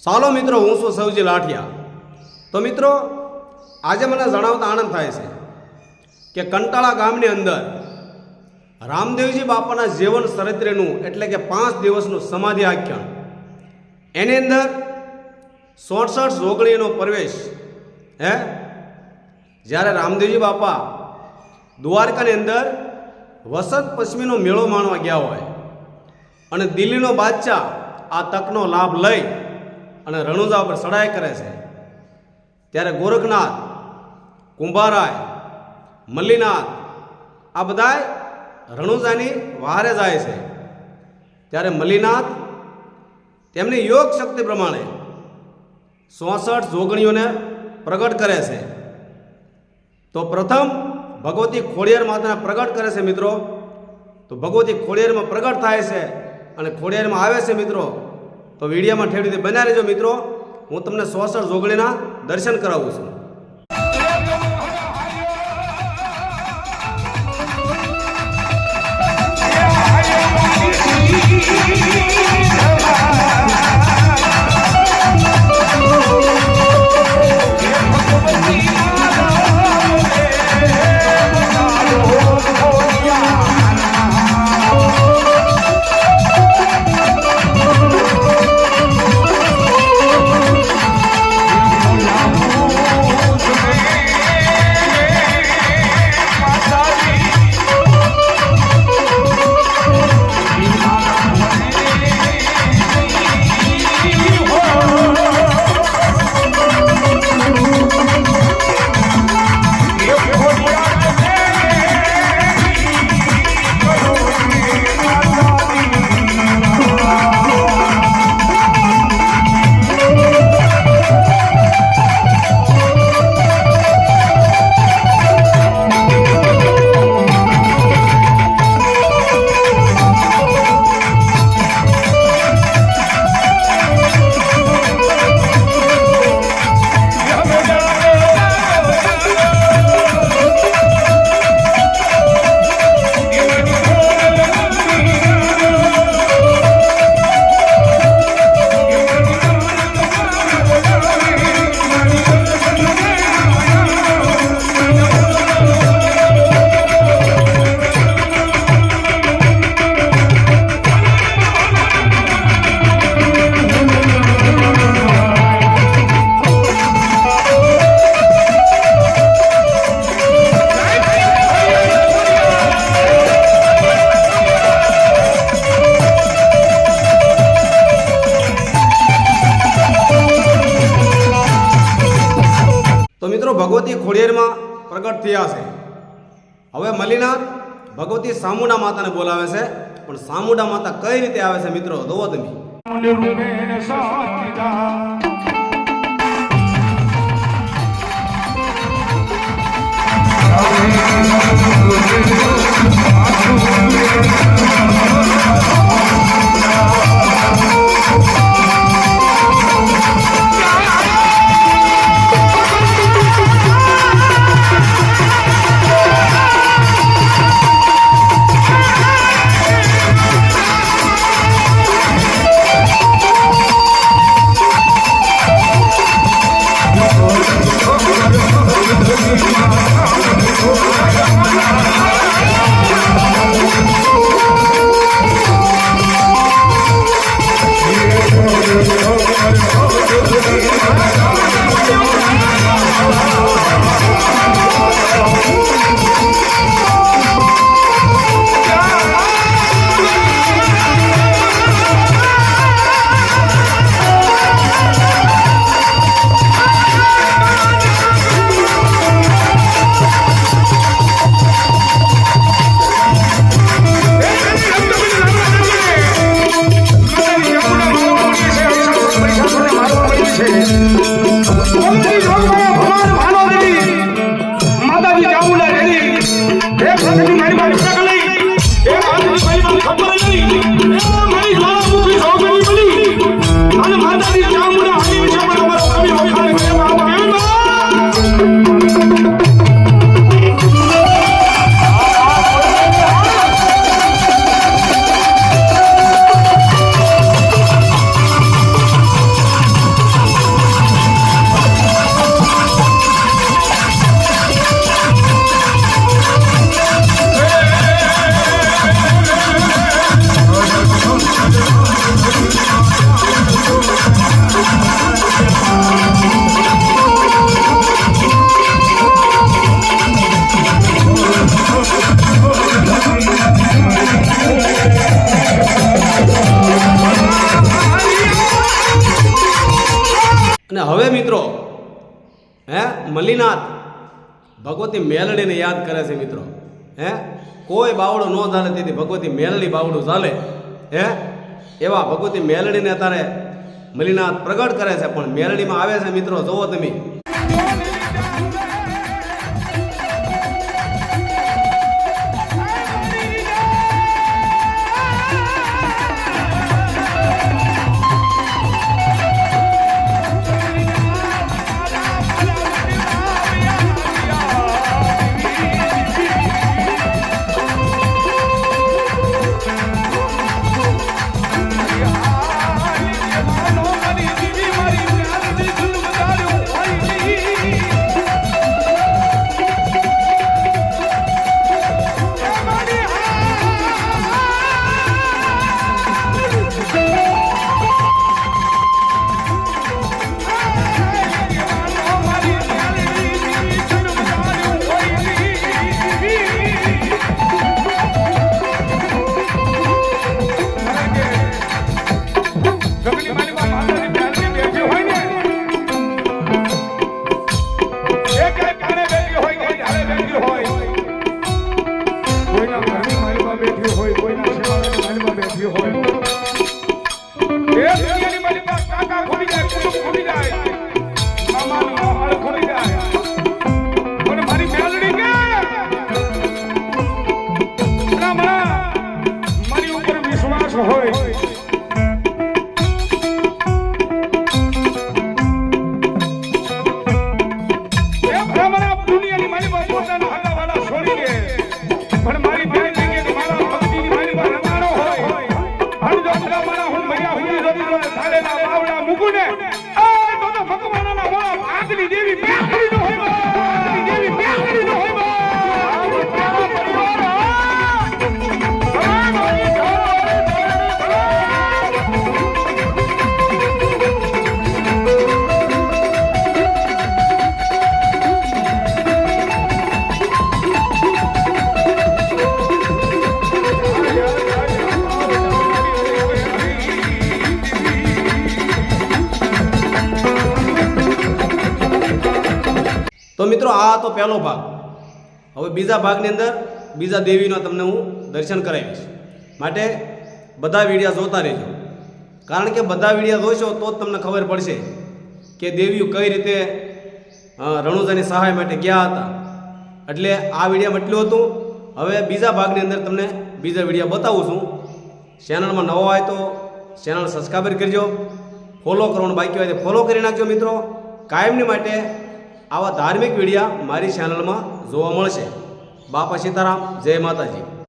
ચાલો મિત્રો, હું છું સૌજી લાઠિયા. તો મિત્રો, આજે મને જણાવતા આનંદ થાય છે કે કંટાળા ગામની અંદર રામદેવજી બાપાના જીવન ચરિત્રનું એટલે કે 5 દિવસનું સમાધિ આખ્યાન, એની અંદર 66 જોગણીનો પ્રવેશ. જ્યારે રામદેવજી બાપા દ્વારકાની અંદર વસંત પશ્ચમીનો મેળો માણવા ગયા હોય અને દિલ્હીનો બાદશાહ આ તકનો લાભ લઈ અને રણુજા પર ચડાઈ કરે છે, ત્યારે ગોરખનાથ, કુંભારાય, મલ્લીનાથ આ બધાય રણુજાની વહારે જાય છે. ત્યારે મલ્લીનાથ તેમની યોગ શક્તિ પ્રમાણે 66 જોગણીઓને પ્રગટ કરે છે. તો પ્રથમ ભગવતી ખોડિયાર માતાને પ્રગટ કરે છે મિત્રો. તો ભગવતી ખોડિયારમાં પ્રગટ થાય છે અને ખોડિયારમાં આવે છે મિત્રો. તો વિડીયોમાં ઠેર રીતે બન્યા રહેજો મિત્રો. હું તમને 66 જોગણીના દર્શન કરાવું છું. ભગવતી ખોડિયારમાં પ્રગટ થયા છે. હવે મલ્લીનાથ ભગવતી સામુંડા માતાને બોલાવે છે, પણ સામુંડા માતા કઈ રીતે આવે છે મિત્રો જોવો તમે. અને હવે મિત્રો મલ્લીનાથ ભગવતી મેલડીને યાદ કરે છે મિત્રો. કોઈ બાવડો ન ચાલે તેથી ભગવતી મેલડી બાવડું ચાલે. એવા ભગવતી મેલડીને અત્યારે મલ્લીનાથ પ્રગટ કરે છે. પણ મેલડીમાં આવે છે મિત્રો, જોવો તમે. તો મિત્રો આ તો પહેલો ભાગ. હવે બીજા ભાગની અંદર બીજા દેવીનો તમને હું દર્શન કરાવીશ. માટે બધા વિડીયો જોતા રહેજો. કારણ કે બધા વિડીયો જોશો તો જ તમને ખબર પડશે કે દેવીઓ કઈ રીતે રણુજાની સહાય માટે ગયા હતા. એટલે આ વિડીયોમાં એટલું હતું. હવે બીજા ભાગની અંદર તમને બીજા વિડીયો બતાવું છું. ચેનલમાં નવો હોય તો ચેનલ સબસ્ક્રાઈબ કરજો. ફોલો કરવાનું બાકી હોય તો ફોલો કરી નાખજો મિત્રો. કાયમની માટે આવા ધાર્મિક વિડીયા મારી ચેનલમાં જોવા મળશે. બાપા સીતારામ, જય માતાજી.